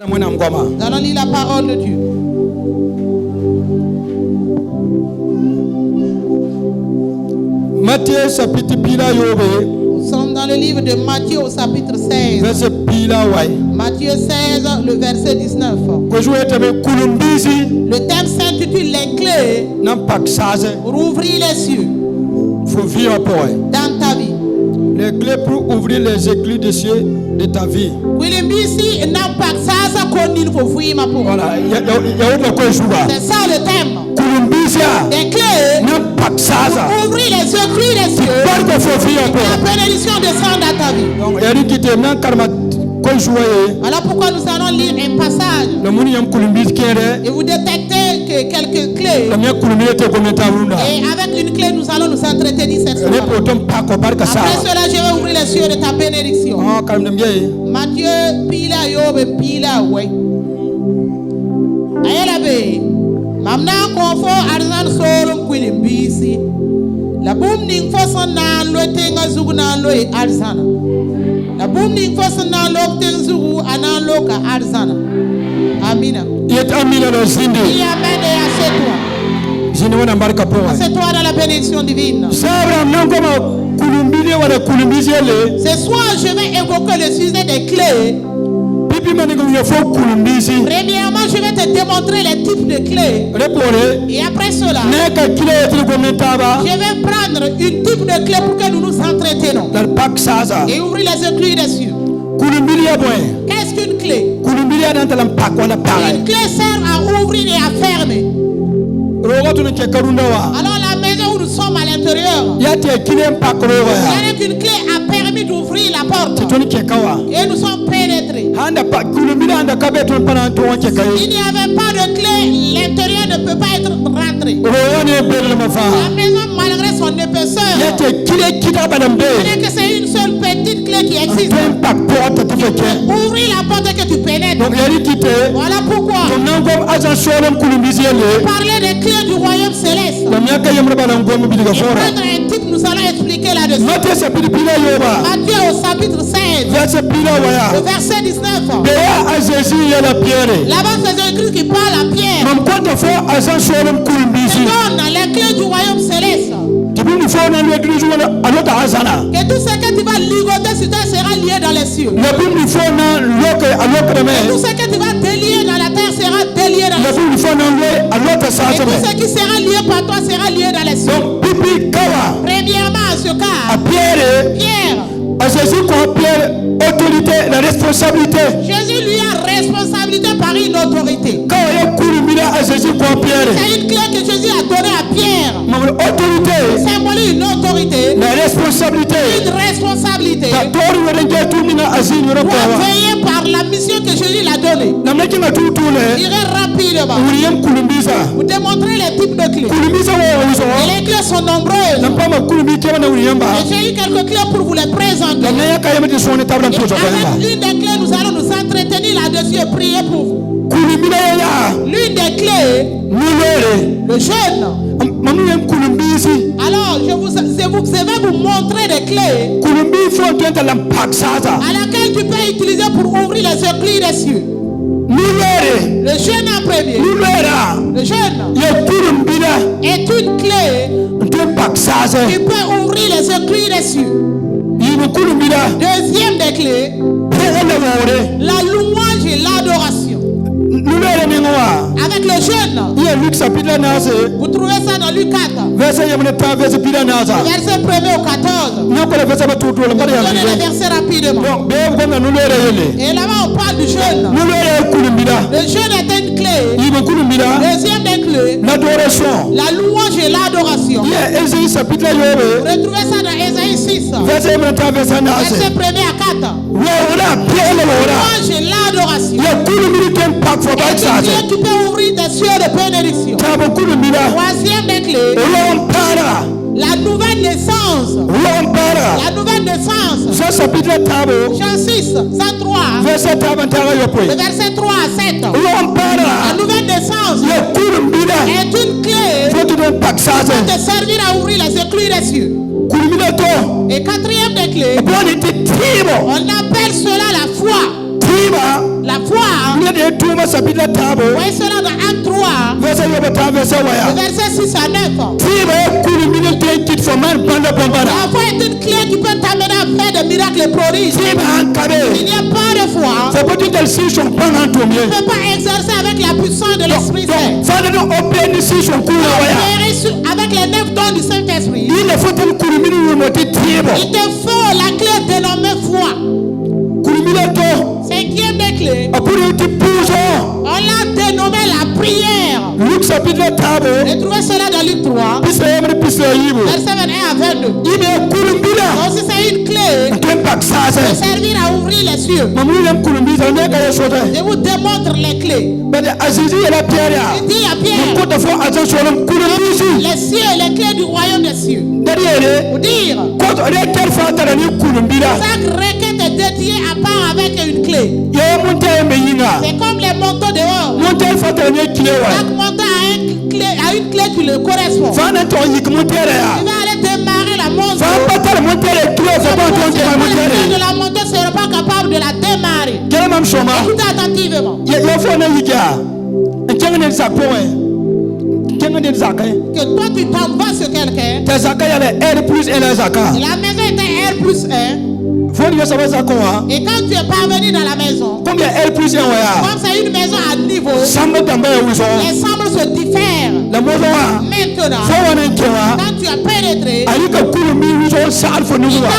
Nous allons lire la parole de Dieu. Matthieu chapitre pila yobe. Nous sommes dans le livre de Matthieu au chapitre 16. Verset pila wai. Matthieu 16, le verset 19. Le thème s'intitule les clés pour ouvrir les cieux dans ta vie. Les clés pour ouvrir les éclus des cieux de ta vie. Voilà, c'est ça le thème. Des clés pour ouvrir les éclus des cieux. La bénédiction descend dans ta vie. Alors pourquoi nous allons lire un passage et vous détectez que quelques clés, et avec une clé nous allons nous entretenir cette soirée. Après cela je vais ouvrir les cieux de ta bénédiction. Matthieu pila yobe pila way ayelabe mamna konfo arzan solum kwilimbisi la bum ning fosan nan lo tenga zugu nan lo arzana la bum ning fosan nan lo tenga zugu anan lo ka arzana. Amina. Yet amina lo zindi. Amen et assieds-toi. Assieds-toi dans la bénédiction divine. Ce soir, je vais évoquer le sujet des clés. Premièrement, je vais te démontrer les types de clés. Et après cela, je vais prendre une type de clé pour que nous nous entretenons. Et ouvrir les éclus des cieux. Qu'est-ce qu'une clé? Une clé sert à ouvrir et à fermer. Alors la maison où nous sommes à l'intérieur, il y a qu'une clé a permis d'ouvrir la porte. Et nous sommes pénétrés. S'il n'y avait pas de clé, l'intérieur ne peut pas être rentré. La maison, malgré son épaisseur, que c'est une seule petite clé qui existe. Ouvrir la porte que tu pénètres. Voilà pourquoi parler des clés du royaume céleste. Prendre un type, nous allons expliquer là-dessus. Matthieu au chapitre 16, le verset 19. Là-bas, c'est Jésus qui parle à Pierre. Il donne les clés du royaume céleste. Que tout ce que tu vas ligoter sur terre sera lié dans les cieux. Et tout ce que tu vas délier dans la terre sera délié dans les cieux. Et tout ce qui sera lié par toi sera lié dans les cieux. Premièrement, à ce cas, Pierre, autorité, la responsabilité. Jésus lui a responsabilité par une autorité. C'est une clé que Jésus a donnée à Pierre. Symbolise une autorité. La responsabilité. Une responsabilité. Pour veiller par la mission que Jésus l'a donnée. J'irai rapidement. Vous démontrez les types de clés. Et les clés sont nombreuses. Et j'ai eu quelques clés pour vous les présenter. Et avec l'une des clés, nous allons nous entretenir là-dessus et prier pour vous. L'une des clés, le jeûne. Alors, je vais vous montrer des clés à laquelle tu peux utiliser pour ouvrir les éclus des cieux. Le jeûne en premier. Le jeûne est une clé qui peut ouvrir les éclus des cieux. Deuxième des clés, la louange et l'adoration. Avec le jeûne, vous trouvez ça dans Luc 4, verset 1 au 14. Je donne les versets rapidement. Et là-bas on parle du jeûne. Le jeûne est une clé. Deuxième des clés, l'adoration. La louange et l'adoration. Vous retrouvez ça dans Ésaïe 6, verset 1 à 4. Louange et l'adoration. Dieu qui peut ouvrir des cieux de bénédiction. Troisième des clés, la nouvelle naissance. La nouvelle naissance. Jean 6, 103. Le verset 3 à 7. La nouvelle naissance est une clé qui peut te servir à ouvrir les éclus des cieux. Et quatrième des clés, on appelle cela la foi. La foi Voyez cela dans Acte 3, verset 6 à 9. La foi est une clé qui peut t'amener à faire des miracles et prodiges. Il n'y a pas de foi. Tu ne peux pas exercer avec la puissance de l'Esprit Saint. Avec les 9 dons du Saint-Esprit. Il te faut la clé dénommée foi. Cinquième des clés. On l'a dénommé la prière. J'ai trouvé cela dans Luc 3. Verset 21 à 22. Donc c'est une clé de servir à ouvrir les cieux. Je vous démontre les clés. Il dit à Pierre, les cieux, les clés du royaume des cieux. Pour dire, chaque requête est dédiée à part avec une clé. C'est comme les manteaux dehors. Chaque manteau a une clé qui le correspond. Il va aller démarrer la montre. De la montre ne sera pas capable de la démarrer. Écoutez attentivement. Que toi tu t'envoies sur quelqu'un. La maison était R+1. Et quand tu es parvenu dans la maison, comme c'est une maison à niveau, les chambres se diffèrent. Maintenant, quand tu as pénétré, il t'a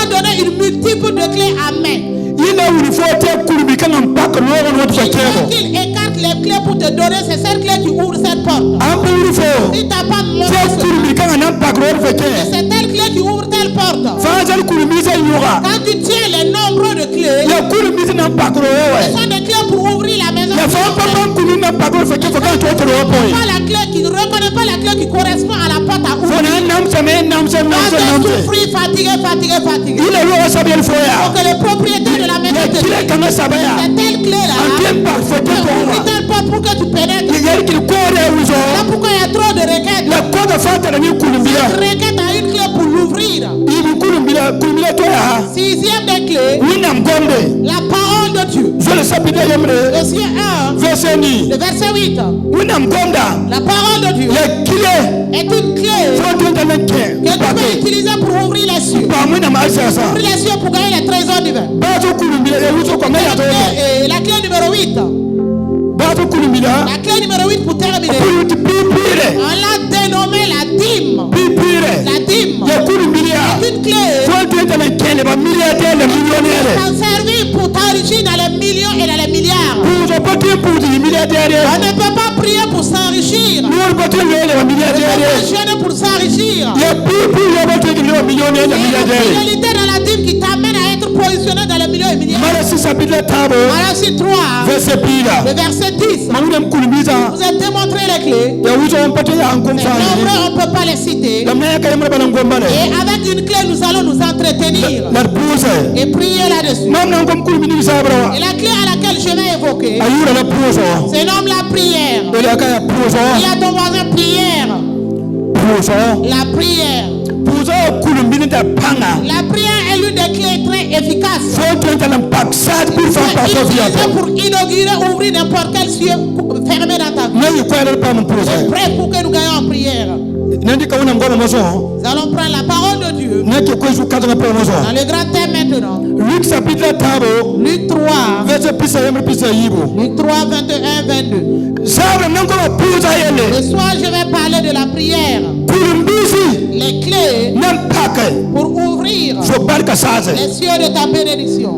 donné une multiple de clés à main. Il écarte les clés pour te donner, c'est cette clé qui ouvre cette porte. Il t'a pas montré c'est telle clé qui ouvre telle porte. Quand tu tiens les nombres de clés, ce sont des clés pour ouvrir la maison. Ne reconnaît pas la clé qui correspond à la porte à ouvrir. Souffrir, fatigué. Pour que le propriétaire de la maison te dise, c'est telle clé là. Ouvrir telle porte pour que tu pénètres. Là pourquoi il y a trop de requêtes. Cette requête a une clé pour l'ouvrir. Sixième des clés, la parole de Dieu. Verset 1, le verset 8. La parole de Dieu est une clé que tu peux utiliser pour ouvrir les cieux. Ouvrir les cieux pour gagner les trésors divins. Et la clé numéro 8. La clé numéro 8 pour terminer. On l'a dénommée la dîme. La dîme est une clé s'en servir pour t'enrichir dans les millions et dans les milliards. On ne peut pas prier pour s'enrichir. On ne peut pas jeûner pour s'enrichir. Il y a une fidélité dans la dîme qui t'amène à être positionné dans les millions et milliards. Malachie 3, le verset 10. Vous avez démontré les clés. On ne peut pas les citer. Et avec une clé, nous allons nous entretenir et prier là-dessus. Et la clé à laquelle je vais évoquer, c'est nomme la prière. Il y a ton voisin prière. La prière. La prière est l'une des clés très efficaces. Pour inaugurer, ouvrir n'importe quel cieux fermé dans ta vie. Je prie pour que nous gagnons en prière. Nous allons prendre la parole de Dieu dans le grand thème maintenant. Luc 3, Luc 3, 21, 22. Ce soir, je vais parler de la prière. Les clés pour ouvrir les cieux de ta bénédiction.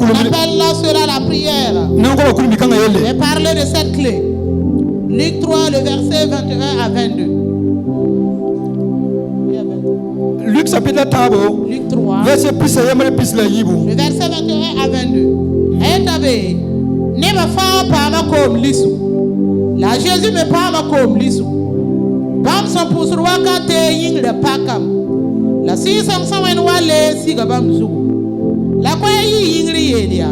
L'appel là sera la prière. Je vais parler de cette clé. Luc 3, le verset 21 à 22. Luc 3, verset 21 à 22. Ne me fais pas comme lisu. La Jésus me parle comme lisu. Bam son poussroa quand ying le pakam. La si sam sawen wale si gabam zu. La kwa yingri yedia.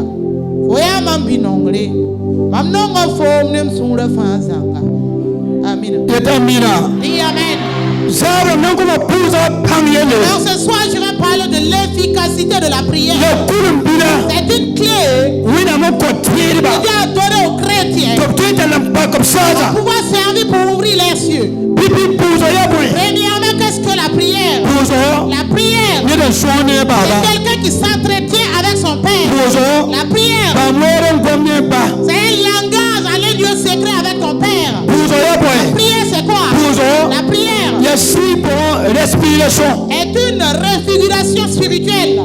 Foya mam binongre. Mam nongo fom nem sura fanzanga. Amen. Amina. Amen. Alors ce soir, je vais parler de l'efficacité de la prière. C'est une clé qui Dieu a donnée aux chrétiens pour pouvoir servir pour ouvrir les cieux. Premièrement, qu'est-ce que la prière? La prière, c'est quelqu'un qui s'entretient avec son Père. La prière, c'est un langage à un lieu secret avec ton Père. La prière, c'est quoi? La prière est une réfiguration spirituelle.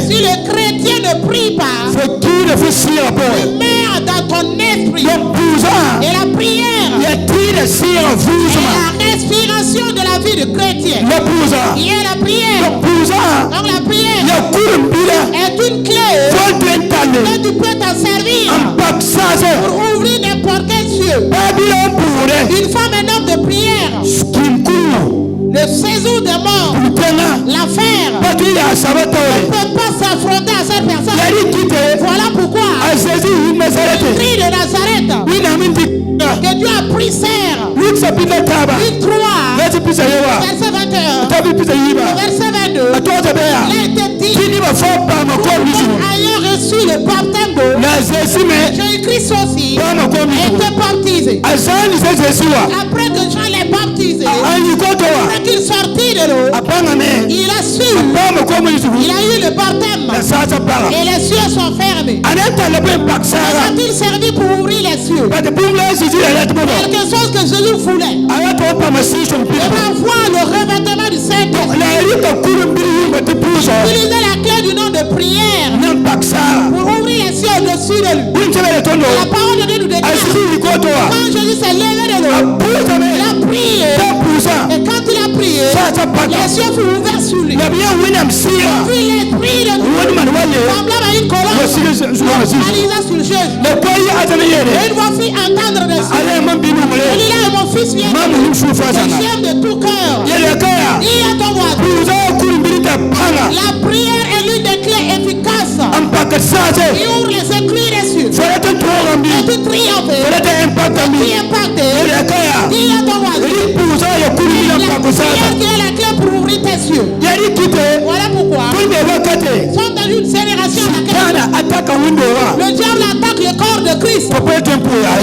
Si le chrétien ne prie pas, il meurt dans ton esprit. Et la prière est la respiration de la vie du chrétien. Il y a la prière. Donc la prière est une clé que tu peux t'en servir pour ouvrir n'importe quel cieux. Une femme, un homme de prière, le séjour des morts, l'affaire, on ne peut pas s'affronter à cette personne. Voilà pourquoi il crie de Nazareth que Dieu a pris serre. Luc 3, verset 21, verset 22. Il a été dit, ayant reçu le baptême d'eau, Jésus-Christ aussi était baptisé. Après que Jean l'ait baptisé, après qu'il sortit de l'eau, il a su, il a eu le baptême et les cieux sont fermés. A-t-il servi pour ouvrir les cieux? Quelque chose que Jésus voulait. Et va voir le revêtement du Saint-Esprit. Utilisez la clé du nom de prière pour ouvrir les cieux au-dessus de lui. La parole de Dieu nous déclare, quand Jésus s'est levé de l'eau, il a prié. Et quand il a prié, les cieux furent ouverts sur lui. Puis l'esprit de Dieu semblable à une colonne analysant sur Jésus. Et une voix fit entendre des cieux. Celui-là est mon fils bien-aimé, que j'aime de tout cœur. Dis à ton voisin, la prière est l'une des clés efficaces qui ouvre les éclus des cieux. Et tu triomphes, tu impactes. Dis à ton voisin, la prière qui est la clé pour ouvrir tes cieux. Voilà pourquoi nous sommes dans une génération dans laquelle le diable attaque le corps de Christ. Ils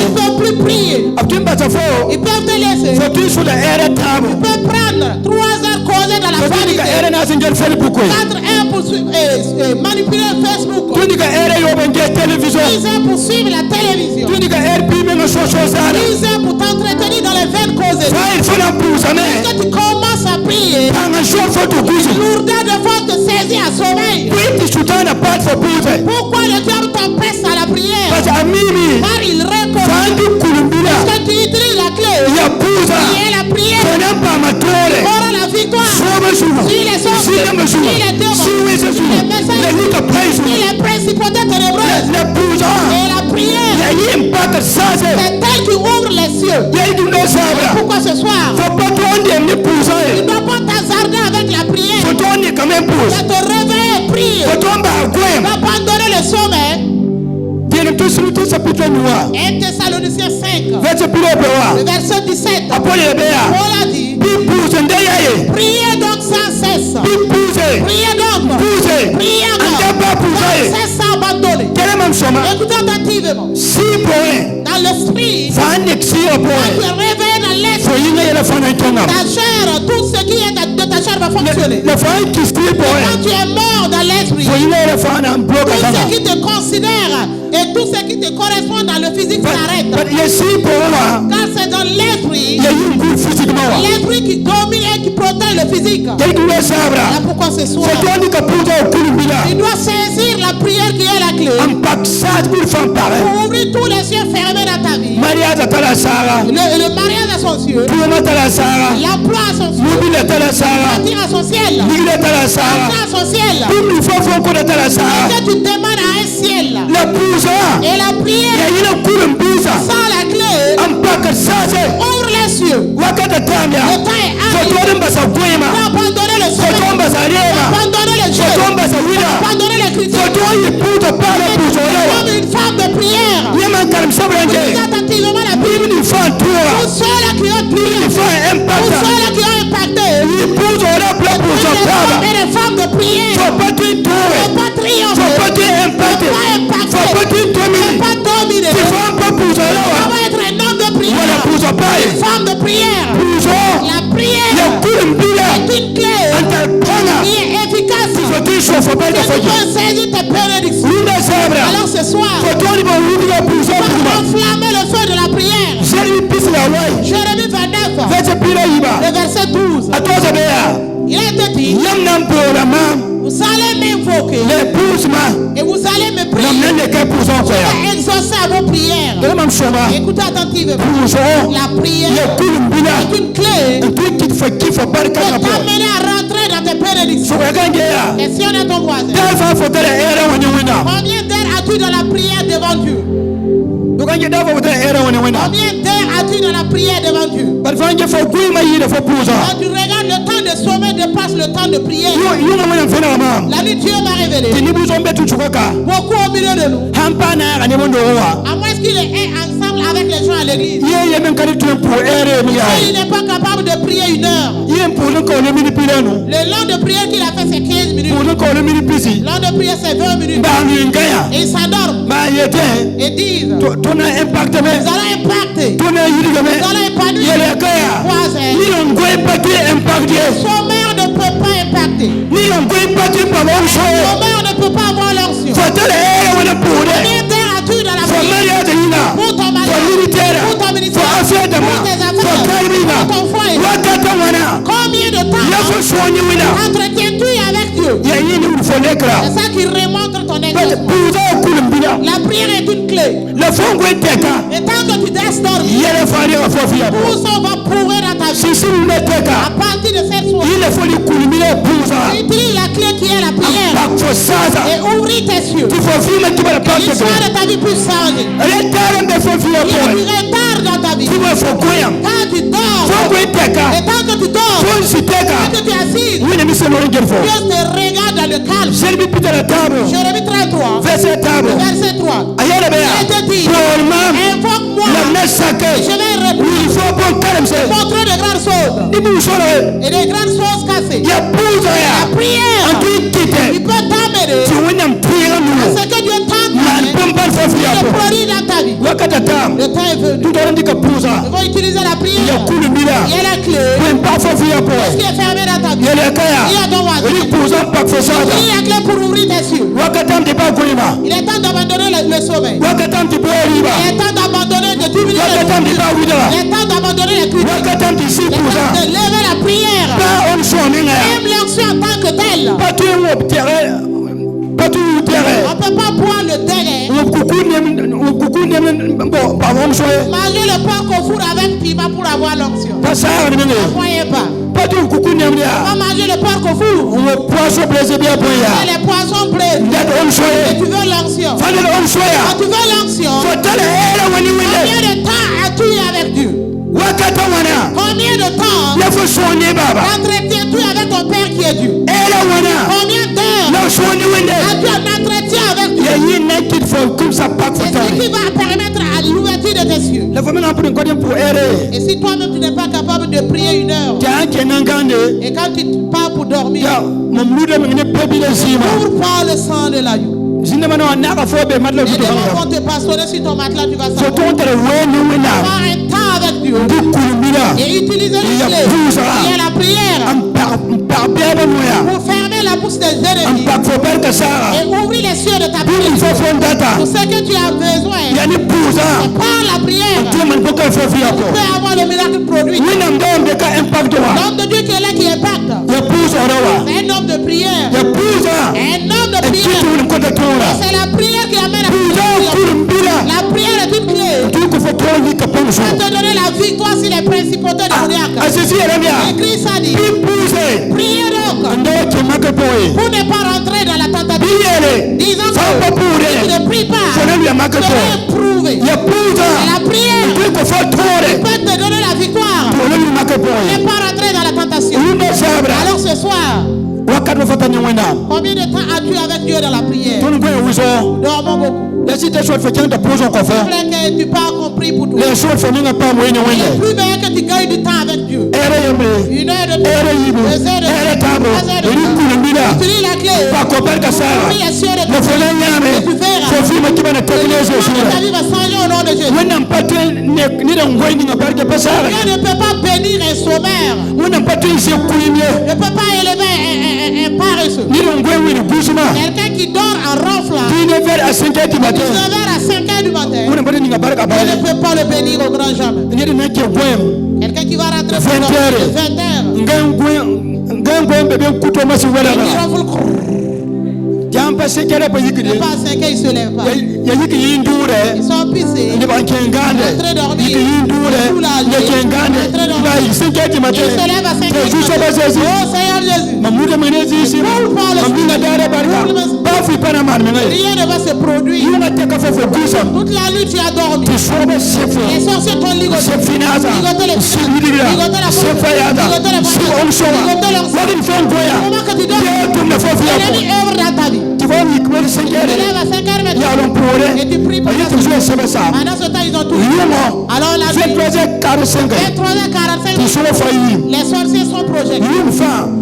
ne peuvent plus prier. Ils peuvent te laisser. Ils peuvent prendre 3 heures causer dans la famille. 4 heures pour manipuler Facebook. 10 heures pour suivre la télévision. 10 heures pour t'entretenir dans les veines causées. Est-ce que tu commences à prier? Lourdeur de force te saisit à sommeil. Pourquoi le diable t'empêche à la prière? Car il reconnaît. Est-ce que tu utilises la clé? Qui est la prière? Aura la victoire. Sur les sorts, sur les démons, sur les messages, sur les principautés ténébreuses. Et la prière, c'est elle qui ouvre les cieux. Pourquoi ce soir? Tu ne dois pas t'hasarder avec la prière. Tu dois te réveiller et prier. Tu dois abandonner le sommeil. 1 Thessaloniciens 5, le verset 17. Paul a dit, priez donc sans cesse. Priez donc. Priez sans cesse, sans abandonner. Écoutez attentivement. Dans l'esprit, quand tu es réveillé dans l'esprit, ta chair, tout ce qui est de ta chair va fonctionner. Quand tu es mort dans l'esprit, tout ce qui te considère et tout ce qui te correspond dans le physique s'arrête. Car c'est dans l'esprit, l'esprit qui domine et qui protège le physique. Voilà pourquoi ce soir, tu dois saisir la prière qui est la clé pour ouvrir tous les cieux fermés dans ta vie. Le mariage à son ciel, l'emploi à son ciel, l'attir à son ciel, l'entrer à son ciel. Et que tu demandes à un ciel. Et la prière sans la clé ouvre les cieux. Le temps est arrivé. Abandonner le sommeil, abandonner le jeu, abandonner les critiques. Comme une femme de prière. Attentivement la Bible. Pour ceux-là qui ont prié, pour saisir tes bénédictions. Alors ce soir, enflammer le feu de la prière. Jérémie 29, le verset 12. Il a été dit, vous allez m'invoquer et vous allez me prier. Je vais exaucer à vos prières. Écoutez attentivement. La prière est une clé qui t'amène à rentrer dans tes bénédictions. Questionne à ton voisin. Combien d'heures as-tu dans la prière devant Dieu? Combien d'heures as-tu dans la prière devant Dieu? Quand tu regardes le temps de sommeil dépasse le temps de prière. La nuit Dieu m'a révélé beaucoup au milieu de nous. À moins qu'il est ensemble avec les gens à l'église. Il n'est pas capable de prier 1 heure. Le long de prière qu'il a fait c'est 15 minutes. Le long de prière c'est 20 minutes. Et ils s'endorment. Et disent vous allez impacter. Vous allez épanouir. Le sommaire ne peut pas impacter. Le sommaire ne peut pas avoir l'onction. Combien d'heures as-tu dans la prière pour ton mari, pour ton ministère, pour tes affaires, pour ton foyer? Combien de temps entretiens-tu avec Dieu? C'est ça qui remonte ton exaucement. La prière est une clé. Et tant que tu restes dormi, tout ça va pourrir dans ta vie. À partir de cette soirée, utilise la clé qui est la prière et ouvris tes yeux. L'histoire de ta vie peut changer. Il y a du retard dans ta vie. Quand tu dors, et tant que tu dors, et que tu es assis, Dieu te regarde dans le calme. Jérémie 33, verset 3. Il te dit, invoque-moi, et je vais montrer de grandes choses. Et des grandes choses cassées. La prière, il peut t'amener à ce que Dieu t'amène. Il produit dans ta vie. Le temps est venu. Il faut utiliser la prière. Il y a la clé. Qu'est-ce qui est fermé dans ta vie? Il y a ton voisin. Il y a la clé pour ouvrir tes yeux. Il est temps d'abandonner le sommeil. Il est temps d'abandonner de diminuer le sommeil. Il est temps d'abandonner les critiques. Il est temps de lever la prière. Même l'action en tant que telle. On ne peut pas boire le délai. Manger le porc au four avec piment pour avoir l'onction. Ne croyez pas. On va manger le porc au four. Les poissons plaisent. Et tu veux l'onction. Quand tu veux l'onction, combien de temps as-tu avec Dieu? Combien de temps entretiens-tu avec ton Père qui est Dieu? Combien d'heures as-tu un entretien avec Dieu? C'est ce qui va permettre à l'ouverture de tes yeux. Et si toi-même tu n'es pas capable de prier 1 heure, et quand tu pars pour dormir, ouvre pas le sang de l'agneau. Et les gens vont te passionner sur ton matelas, tu vas savoir. Avoir un temps avec Dieu. Et utiliser les clés. Il y a la prière. Pour fermer la bouche des ennemis. Et ouvrir les cieux de ta prière. Pour ce que tu as besoin. Et par la prière, tu peux avoir le miracle produit. L'homme de Dieu qui est là, qui impacte. C'est un homme de prière. Un homme de prière. C'est la prière qui amène à la prière est une clé. Ça va te donner la victoire sur les principautés démoniaques. Écrit ça dit. Priez donc. Pour ne pas rentrer dans la tentative. Disons que tu ne pries pas. Tu seras éprouvé. C'est la prière qui peut te donner la victoire. Pour ne pas rentrer dans la tentation. Alors ce soir, combien de temps as-tu avec Dieu dans la prière? Dormons beaucoup. C'est vrai que tu pas compris pour toi. Il est plus meilleur que tu gagnes du temps avec Dieu. 1 heure de temps, 2 heures de temps, 3 heures de temps. Utilise la clé. Ouvre les cieux de ta vie. Tu verras. Ta vie va changer au nom de Jésus. Dieu ne peut pas bénir un sommaire. Ne peut pas élever un est paresseux. Quelqu'un qui dort en ronflant. 19h à 5h du matin. 19h à 5h du matin. On ne peut pas le bénir au grand jamais. Quelqu'un qui va rentrer 20h. Il ronfle. Il passe 5 heures, il se lève pas. Ils sont pissés. Ils sont en train de dormir. Il se lève à 5 heures. Oh Seigneur Jésus. Rien ne va se produire. Toute la nuit tu as dormi. Les sorciers t'ont ligoté. Ligoté les filles. Ligoté la femme. Ligoté la femme. Ligoté l'ensemble. Au moment que tu dors, l'ennemi œuvre dans ta vie. Tu vas me se lève à 5 heures maintenant. et tu pries pour ça. Pendant ce temps, ils ont tout. Alors la nuit, 23h45, les sorciers sont projetés.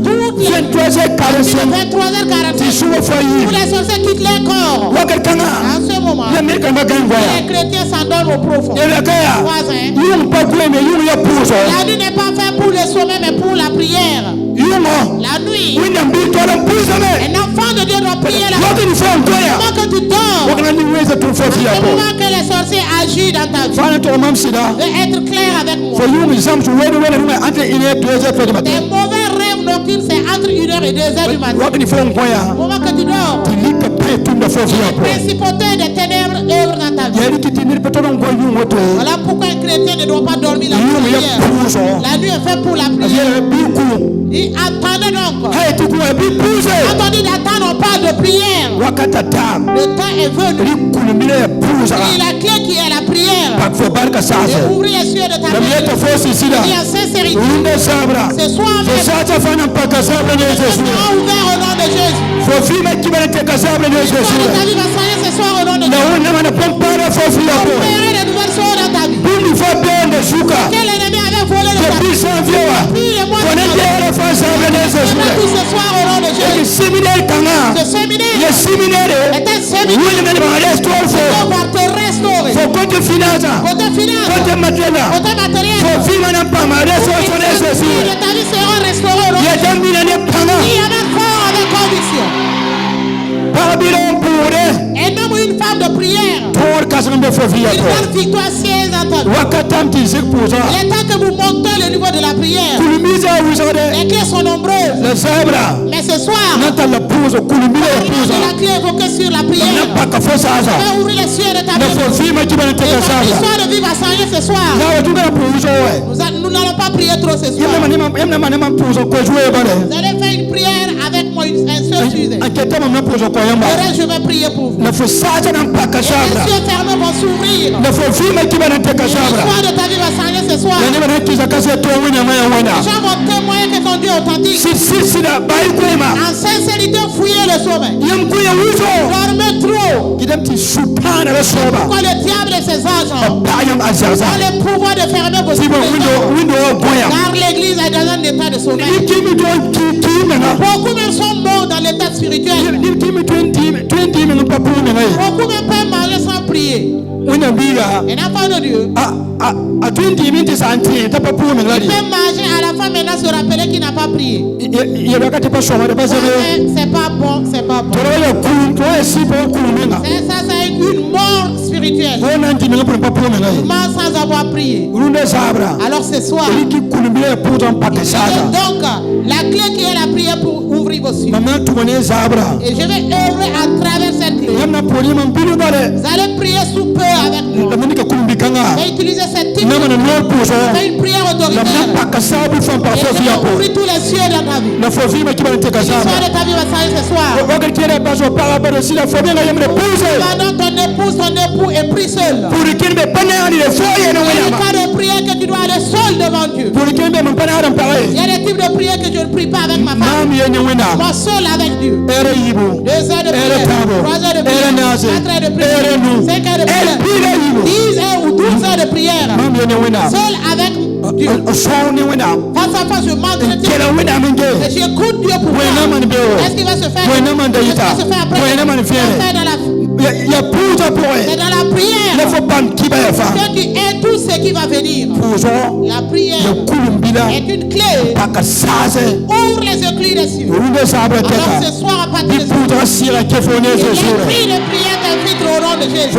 Toutes les 23h45, tous les sorciers quittent leur corps. En ce moment, les chrétiens s'en donnent au profond. La nuit n'est pas faite pour le sommet, mais pour la prière. La nuit, un enfant de Dieu doit prier la nuit. Comment que tu dors, au moment que les sorciers agissent dans ta vie, de être clair avec moi. Des mauvais rêves nocturnes, c'est entre 1h et 2h du matin. Au moment que tu dors, les principautés des ténèbres œuvrent dans ta vie. Voilà pourquoi un chrétien ne doit pas dormir la prière. La nuit est faite pour la prière. Et attendez donc. Attendez d'attendre, on parle de prière. Le temps est venu. Et la clé qui est la prière. Et ouvrir les cieux de ta vie. Et en sincérité. Ce soir même. Ouvert au nom de Jésus. L'histoire de ta vie va s'arrêter ce soir au nom de Jésus. Opérer de nouvelles choses dans ta vie. Quel ennemi avait volé le ta vie? Depuis les mois de ce soir au nom de Jésus. Ce séminaire est un séminaire. On va te restaurer. Côté finance. Côté matériel. Ta vie sera restaurée au nom de Jésus. Il y avait fort avec conviction. Un homme ou une femme de prière. Une grande victoire siège dans ta vie. Il est temps que vous montez le niveau de la prière. Les clés sont nombreuses. Mais ce soir, la clé évoquée sur la prière. Je vais ouvrir les cieux de ta vie. L'histoire de vie va s'arrêter ce soir. Nous n'allons pas prier trop ce soir. Vous allez faire une prière avec moi, un seul sujet. Je vais prier pour vous. Les yeux fermés vont s'ouvrir. L'histoire de ta vie va s'arrêter ce soir. Les gens vont témoigner que ton Dieu est authentique. En sincérité, fouillez le sommeil. Dormez trop. Pourquoi le diable et ses agents ont le pouvoir de fermer vos yeux? Car l'église est dans un état de sommeil. Beaucoup même sont morts dans l'état spirituel. Beaucoup même peuvent manger sans prier. Un enfant de Dieu, il peut manger à la fin maintenant se rappeler qu'il n'a pas prié. C'est pas bon, c'est pas bon. Ça, c'est une mort spirituelle. Il mange sans avoir prié. Alors ce soir, donc la clé qui est la prière pour ouvrir vos yeux. Et je vais œuvrer à travers cette clé. Vous allez prier sous peu avec moi. Je vais utiliser cette technique. C'est une prière autoritaire. Et je vais ouvrir tous les cieux dans ta vie. L'histoire de ta vie va s'arrêter ce soir. Pardon ton époux est pris seul. Il y a des cas de prière que tu dois aller seul devant Dieu. Il y a des types de prières que je ne prie pas avec ma femme. Moi seul avec Dieu. 2 heures de prière, 3 heures de prière, 4 heures de prière, 5 heures de prière, 10 heures ou 12 heures de prière. Seul avec Dieu. Face à face, je m'entretiens. Et j'écoute Dieu pour voir. Qu'est-ce qui va se faire? Qu'est-ce qui va se faire après? C'est dans la prière. Dieu qui est tout ce qui va venir. La prière est une clé. Ouvre les éclus des cieux. Alors ce soir, à partir de ce soir, il écrit les prières d'invitre au nom de Jésus.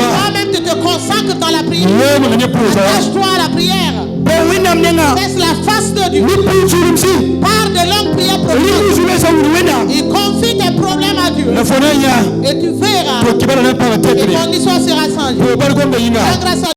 Toi-même, tu te consacres dans la prière. Attache-toi à la prière. Laisse la face de Dieu. Parle de longues prières profondes. Il confie tes problèmes à Dieu. Et tu verras. Et ton histoire sera changée. Grâce à